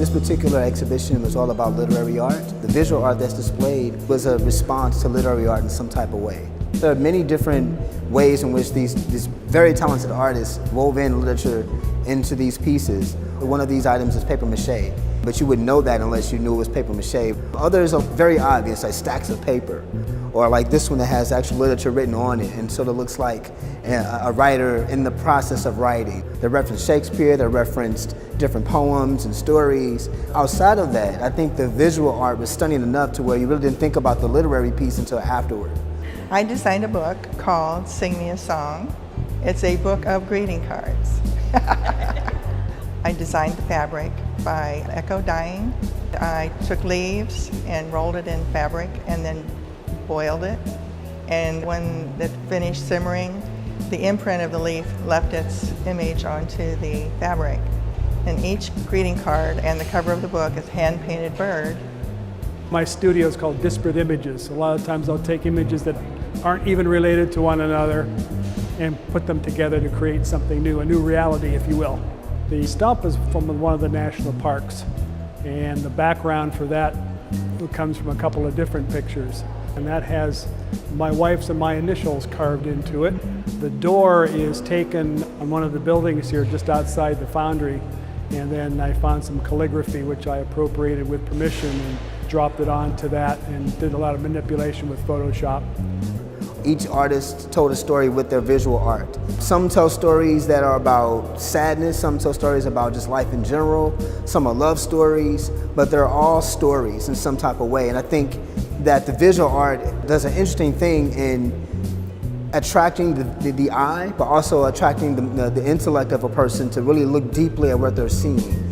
This particular exhibition was all about literary art. The visual art that's displayed was a response to literary art in some type of way. There are many different ways in which these very talented artists wove in literature into these pieces. One of these items is paper mache, but you wouldn't know that unless you knew it was paper mache. Others are very obvious, like stacks of paper, or like this one that has actual literature written on it and sort of looks like a writer in the process of writing. They referenced Shakespeare, they referenced different poems and stories. Outside of that, I think the visual art was stunning enough to where you really didn't think about the literary piece until afterward. I designed a book called Sing Me a Song. It's a book of greeting cards. I designed the fabric by echo dyeing. I took leaves and rolled it in fabric and then boiled it. And when it finished simmering, the imprint of the leaf left its image onto the fabric. And each greeting card and the cover of the book is a hand-painted bird. My studio is called Disparate Images. A lot of times I'll take images that aren't even related to one another and put them together to create something new, a new reality, if you will. The stump is from one of the national parks, and the background for that comes from a couple of different pictures. And that has my wife's and my initials carved into it. The door is taken on one of the buildings here just outside the Foundry, and then I found some calligraphy which I appropriated with permission and dropped it onto that and did a lot of manipulation with Photoshop. Each artist told a story with their visual art. Some tell stories that are about sadness, some tell stories about just life in general, some are love stories, but they're all stories in some type of way. And I think that the visual art does an interesting thing in attracting the eye, but also attracting the intellect of a person to really look deeply at what they're seeing.